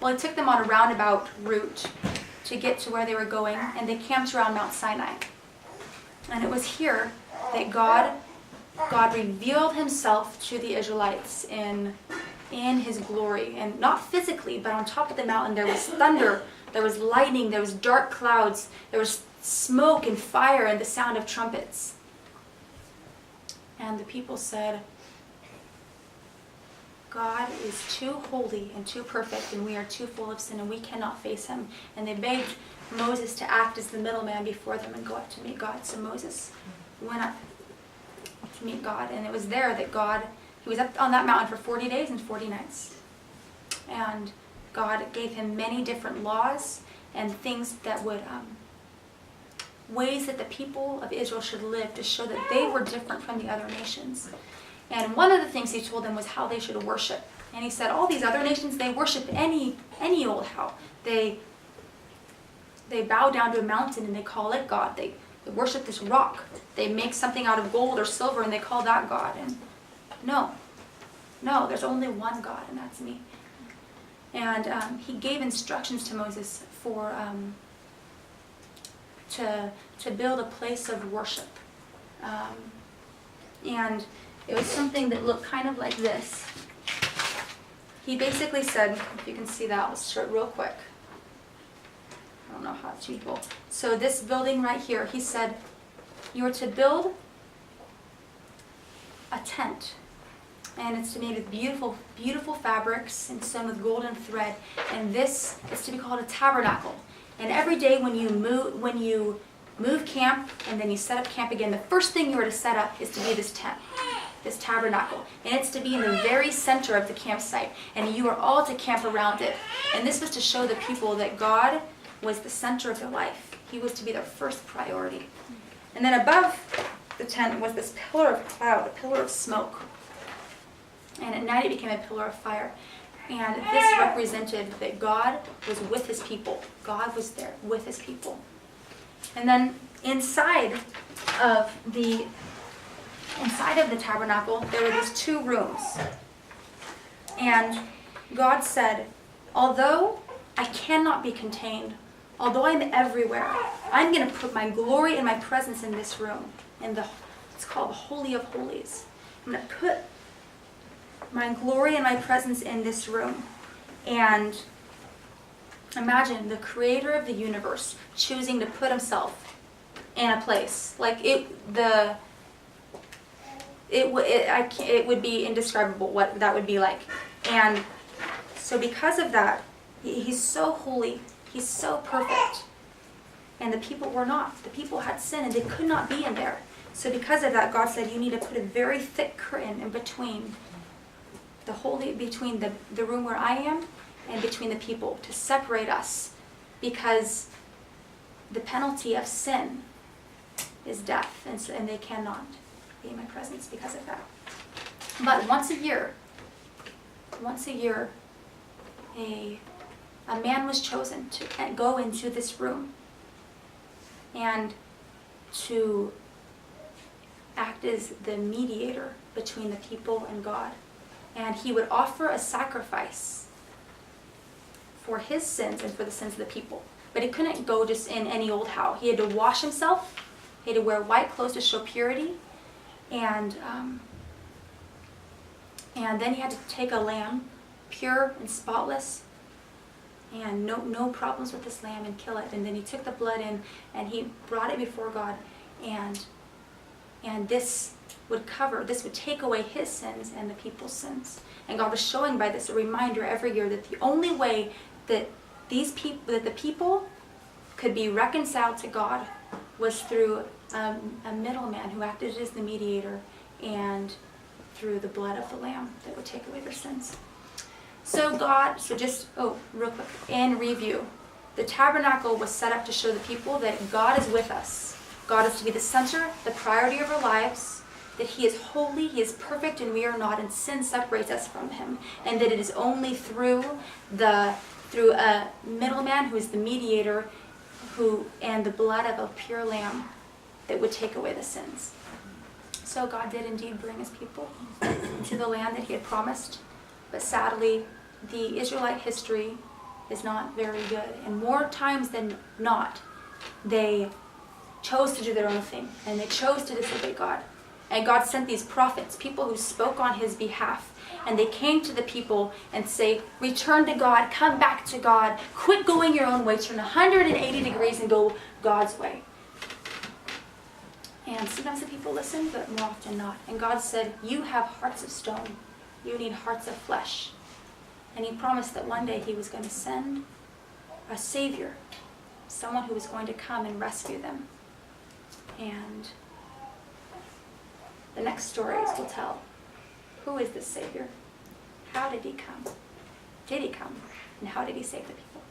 Well, it took them on a roundabout route to get to where they were going, and they camped around Mount Sinai. And it was here that God revealed himself to the Israelites in his glory. And not physically, but on top of the mountain there was thunder, there was lightning, there was dark clouds, there was smoke and fire and the sound of trumpets. And the people said, God is too holy and too perfect, and we are too full of sin, and we cannot face him. And they begged Moses to act as the middleman before them and go up to meet God. So Moses went up to meet God, and it was there that he was up on that mountain for 40 days and 40 nights. And God gave him many different laws and things that would, ways that the people of Israel should live to show that they were different from the other nations. And one of the things he told them was how they should worship. And he said, all these other nations, they worship any old how. They bow down to a mountain and they call it God. They worship this rock. They make something out of gold or silver and they call that God. And no, there's only one God, and that's me. And he gave instructions to Moses for to build a place of worship. And it was something that looked kind of like this. He basically said, if you can see that, I'll show it real quick. I don't know how it's usable. So this building right here, he said, you are to build a tent. And it's made with beautiful, beautiful fabrics and sewn with golden thread. And this is to be called a tabernacle. And every day when you move camp and then you set up camp again, the first thing you are to set up is to be this tent, this tabernacle. And it's to be in the very center of the campsite. And you are all to camp around it. And this was to show the people that God was the center of their life. He was to be their first priority. And then above the tent was this pillar of cloud, a pillar of smoke. And at night it became a pillar of fire. And this represented that God was with his people. God was there with his people. And then inside of the tabernacle, there were these two rooms. And God said, although I cannot be contained, although I'm everywhere, I'm going to put my glory and my presence in this room. It's called the Holy of Holies. I'm going to put my glory and my presence in this room. And imagine the creator of the universe choosing to put himself in a place. Like it would be indescribable what that would be like. And so because of that, he's so holy, he's so perfect. And the people were not. The people had sin and they could not be in there. So because of that, God said you need to put a very thick curtain in between between the room where I am and between the people to separate us, because the penalty of sin is death, and they cannot be in my presence because of that. But once a year, a man was chosen to go into this room and to act as the mediator between the people and God. And he would offer a sacrifice for his sins and for the sins of the people. But he couldn't go just in any old how. He had to wash himself. He had to wear white clothes to show purity. And then he had to take a lamb, pure and spotless, and no problems with this lamb, and kill it. And then he took the blood in and he brought it before God. And this would take away his sins and the people's sins. And God was showing by this a reminder every year that the only way that the people could be reconciled to God was through a middleman who acted as the mediator, and through the blood of the lamb that would take away their sins. So real quick, in review, the tabernacle was set up to show the people that God is with us. God is to be the center, the priority of our lives, that he is holy, he is perfect, and we are not, and sin separates us from him. And that it is only through a middleman who is the mediator, and the blood of a pure lamb that would take away the sins. So God did indeed bring his people into the land that he had promised. But sadly, the Israelite history is not very good. And more times than not, they chose to do their own thing, and they chose to disobey God. And God sent these prophets, people who spoke on his behalf, and they came to the people and say, return to God, come back to God, quit going your own way, turn 180 degrees and go God's way. And sometimes the people listened, but more often not. And God said, you have hearts of stone. You need hearts of flesh. And he promised that one day he was going to send a Savior, someone who was going to come and rescue them. And the next stories will tell, who is this Savior? How did he come? Did he come? And how did he save the people?